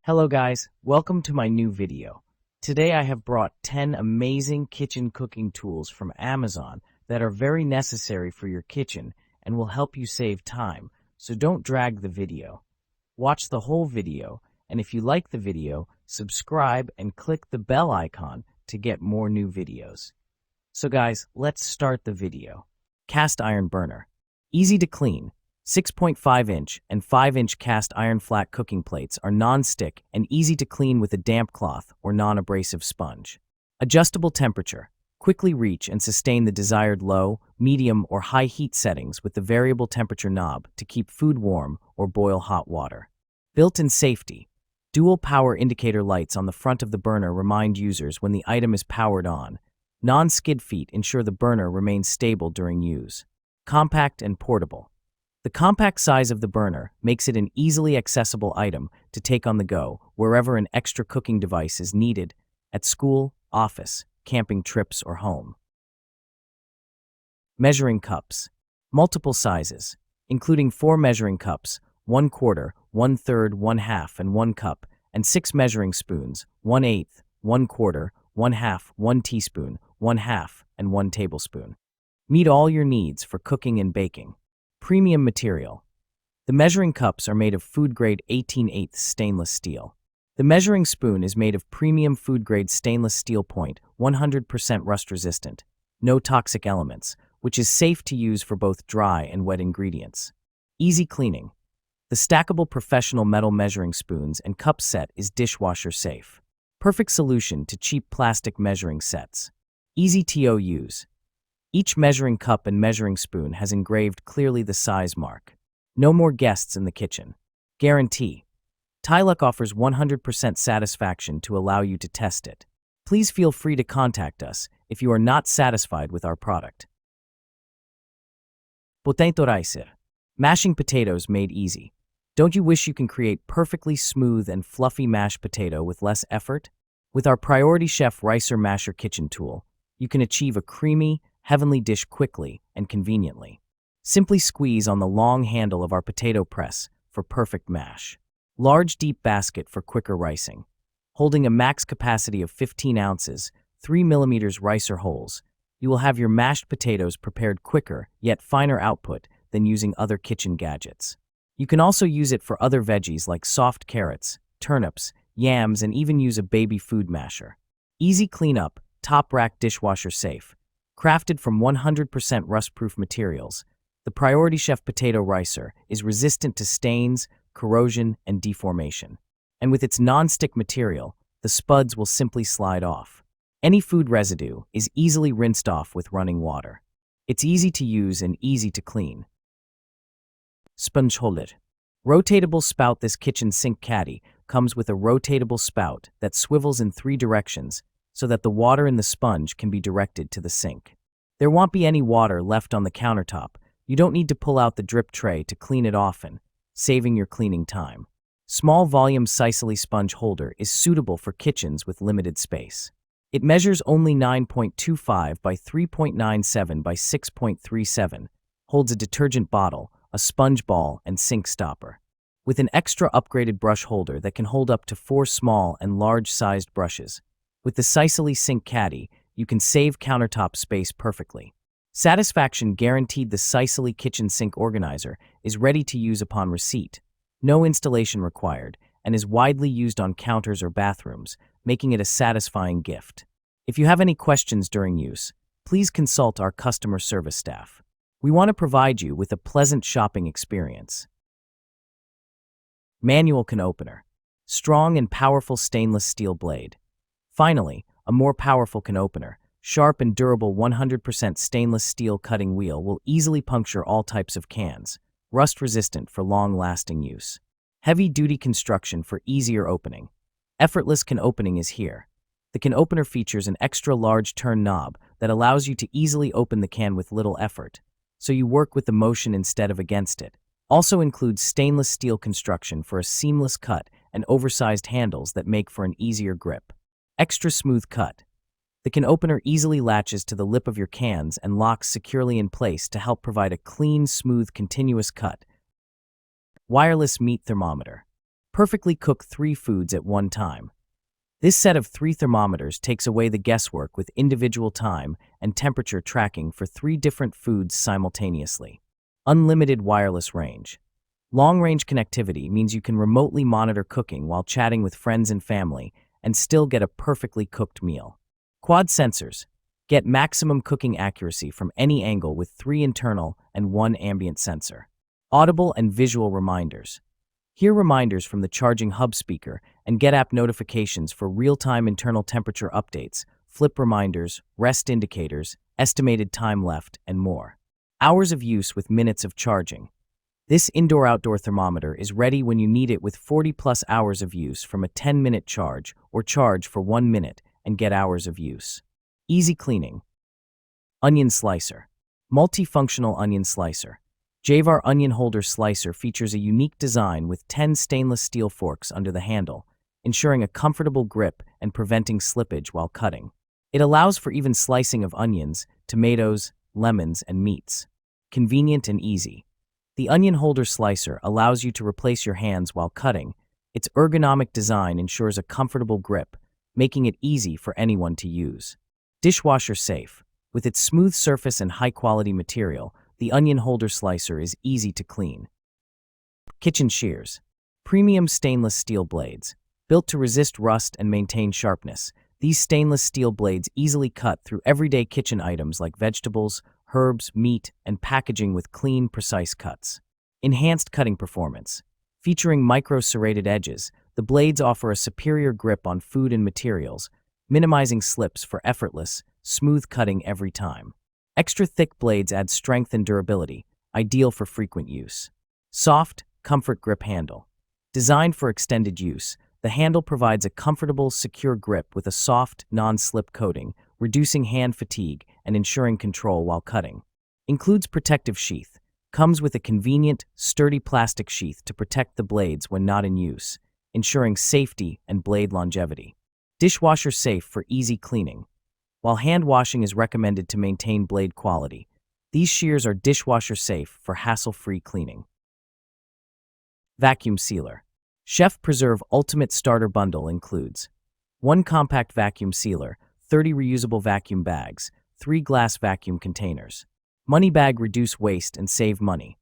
Hello guys, welcome to my new video. Today I have brought 10 amazing kitchen cooking tools from Amazon that are very necessary for your kitchen and will help you save time, so don't drag the video. Watch the whole video, and if you like the video, subscribe and click the bell icon to get more new videos. So guys, let's start the video. Cast iron burner. Easy to clean. 6.5-inch and 5-inch cast iron flat cooking plates are non-stick and easy to clean with a damp cloth or non-abrasive sponge. Adjustable temperature. Quickly reach and sustain the desired low, medium, or high heat settings with the variable temperature knob to keep food warm or boil hot water. Built-in safety. Dual power indicator lights on the front of the burner remind users when the item is powered on. Non-skid feet ensure the burner remains stable during use. Compact and portable. The compact size of the burner makes it an easily accessible item to take on the go wherever an extra cooking device is needed, at school, office, camping trips, or home. Measuring cups. Multiple sizes, including 4 measuring cups, 1/4, 1/3, 1/2, and 1 cup, and 6 measuring spoons, 1/8, 1/4, 1/2, 1 teaspoon, 1/2, and 1 tablespoon. Meet all your needs for cooking and baking. Premium material. The measuring cups are made of food-grade 18/8 stainless steel. The measuring spoon is made of premium food-grade stainless steel point, 100% rust-resistant, no toxic elements, which is safe to use for both dry and wet ingredients. Easy cleaning. The stackable professional metal measuring spoons and cup set is dishwasher safe. Perfect solution to cheap plastic measuring sets. Easy to use. Each measuring cup and measuring spoon has engraved clearly the size mark. No more guests in the kitchen. Guarantee. Tyluk offers 100% satisfaction to allow you to test it. Please feel free to contact us if you are not satisfied with our product. Potento ricer. Mashing potatoes made easy. Don't you wish you can create perfectly smooth and fluffy mashed potato with less effort? With our Priority Chef Ricer Masher kitchen tool, you can achieve a creamy, heavenly dish quickly and conveniently. Simply squeeze on the long handle of our potato press for perfect mash. Large deep basket for quicker ricing. Holding a max capacity of 15 ounces, 3 mm ricer holes, you will have your mashed potatoes prepared quicker yet finer output than using other kitchen gadgets. You can also use it for other veggies like soft carrots, turnips, yams, and even use a baby food masher. Easy cleanup, top rack dishwasher safe. Crafted from 100% rust-proof materials, the Priority Chef Potato Ricer is resistant to stains, corrosion, and deformation. And with its non-stick material, the spuds will simply slide off. Any food residue is easily rinsed off with running water. It's easy to use and easy to clean. Sponge holder. Rotatable spout. This kitchen sink caddy comes with a rotatable spout that swivels in 3 directions, so that the water in the sponge can be directed to the sink. There won't be any water left on the countertop. You don't need to pull out the drip tray to clean it often, saving your cleaning time. Small volume Sicily sponge holder is suitable for kitchens with limited space. It measures only 9.25 by 3.97 by 6.37, holds a detergent bottle, a sponge ball, and sink stopper. With an extra upgraded brush holder that can hold up to 4 small and large-sized brushes. With the Sicily Sink Caddy, you can save countertop space perfectly. Satisfaction guaranteed. The Sicily Kitchen Sink Organizer is ready to use upon receipt. No installation required, and is widely used on counters or bathrooms, making it a satisfying gift. If you have any questions during use, please consult our customer service staff. We want to provide you with a pleasant shopping experience. Manual can opener. Strong and powerful stainless steel blade. Finally, a more powerful can opener. Sharp and durable 100% stainless steel cutting wheel will easily puncture all types of cans. Rust-resistant for long-lasting use. Heavy-duty construction for easier opening. Effortless can opening is here. The can opener features an extra large turn knob that allows you to easily open the can with little effort, so you work with the motion instead of against it. Also includes stainless steel construction for a seamless cut and oversized handles that make for an easier grip. Extra smooth cut. The can opener easily latches to the lip of your cans and locks securely in place to help provide a clean, smooth, continuous cut. Wireless meat thermometer. Perfectly cook 3 foods at one time. This set of 3 thermometers takes away the guesswork with individual time and temperature tracking for 3 different foods simultaneously. Unlimited wireless range. Long-range connectivity means you can remotely monitor cooking while chatting with friends and family and still get a perfectly cooked meal. Quad sensors. Get maximum cooking accuracy from any angle with 3 internal and 1 ambient sensor. Audible and visual reminders. Hear reminders from the charging hub speaker and get app notifications for real-time internal temperature updates, flip reminders, rest indicators, estimated time left, and more. Hours of use with minutes of charging. This indoor-outdoor thermometer is ready when you need it with 40-plus hours of use from a 10-minute charge or charge for 1 minute and get hours of use. Easy cleaning. Onion slicer. Multifunctional onion slicer. Javar onion holder slicer features a unique design with 10 stainless steel forks under the handle, ensuring a comfortable grip and preventing slippage while cutting. It allows for even slicing of onions, tomatoes, lemons, and meats. Convenient and easy. The onion holder slicer allows you to replace your hands while cutting. Its ergonomic design ensures a comfortable grip, making it easy for anyone to use. Dishwasher safe. With its smooth surface and high-quality material, the onion holder slicer is easy to clean. Kitchen shears. Premium stainless steel blades. Built to resist rust and maintain sharpness, these stainless steel blades easily cut through everyday kitchen items like vegetables, herbs, meat, and packaging with clean, precise cuts. Enhanced cutting performance. Featuring micro-serrated edges, the blades offer a superior grip on food and materials, minimizing slips for effortless, smooth cutting every time. Extra thick blades add strength and durability, ideal for frequent use. Soft, comfort grip handle. Designed for extended use, the handle provides a comfortable, secure grip with a soft, non-slip coating, reducing hand fatigue and ensuring control while cutting. Includes protective sheath. Comes with a convenient, sturdy plastic sheath to protect the blades when not in use, ensuring safety and blade longevity. Dishwasher safe for easy cleaning. While hand washing is recommended to maintain blade quality, these shears are dishwasher safe for hassle-free cleaning. Vacuum sealer. Chef Preserve Ultimate Starter Bundle includes 1 compact vacuum sealer, 30 reusable vacuum bags, 3 glass vacuum containers. Money bag reduce waste and save money.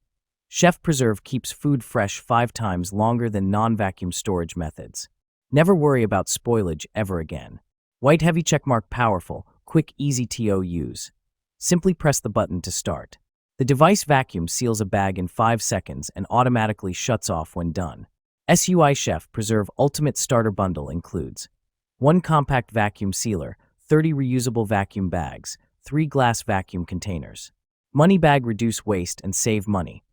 Chef Preserve keeps food fresh 5 times longer than non-vacuum storage methods. Never worry about spoilage ever again. White heavy checkmark powerful, quick easy to use. Simply press the button to start. The device vacuum seals a bag in 5 seconds and automatically shuts off when done. SUI Chef Preserve Ultimate Starter Bundle includes 1 compact vacuum sealer, 30 reusable vacuum bags, 3 glass vacuum containers. Money bag reduce waste and save money.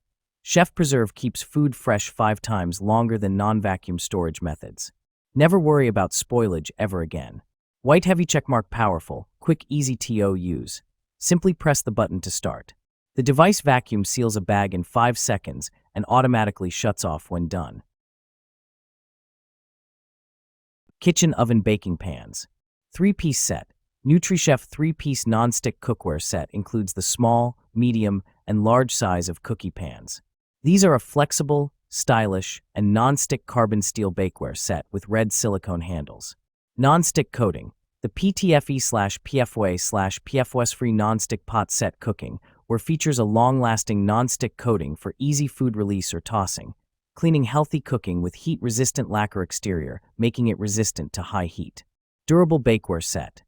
Chef Preserve keeps food fresh 5 times longer than non-vacuum storage methods. Never worry about spoilage ever again. White heavy checkmark powerful, quick easy to use. Simply press the button to start. The device vacuum seals a bag in 5 seconds and automatically shuts off when done. Kitchen oven baking pans. 3-piece set. NutriChef 3-piece non-stick cookware set includes the small, medium, and large size of cookie pans. These are a flexible, stylish, and non-stick carbon steel bakeware set with red silicone handles. Non-stick coating. The PTFE/PFWA/PFOS-free non-stick pot set cooking, where features a long-lasting non-stick coating for easy food release or tossing, cleaning healthy cooking with heat-resistant lacquer exterior, making it resistant to high heat. Durable bakeware set.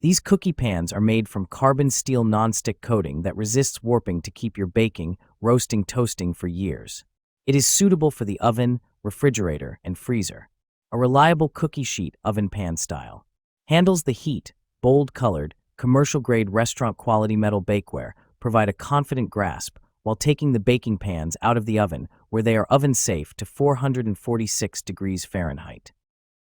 These cookie pans are made from carbon steel non-stick coating that resists warping to keep your baking, roasting, toasting for years. It is suitable for the oven, refrigerator, and freezer. A reliable cookie sheet oven pan style. Handles the heat, bold-colored, commercial-grade restaurant-quality metal bakeware provide a confident grasp while taking the baking pans out of the oven where they are oven-safe to 446 degrees Fahrenheit.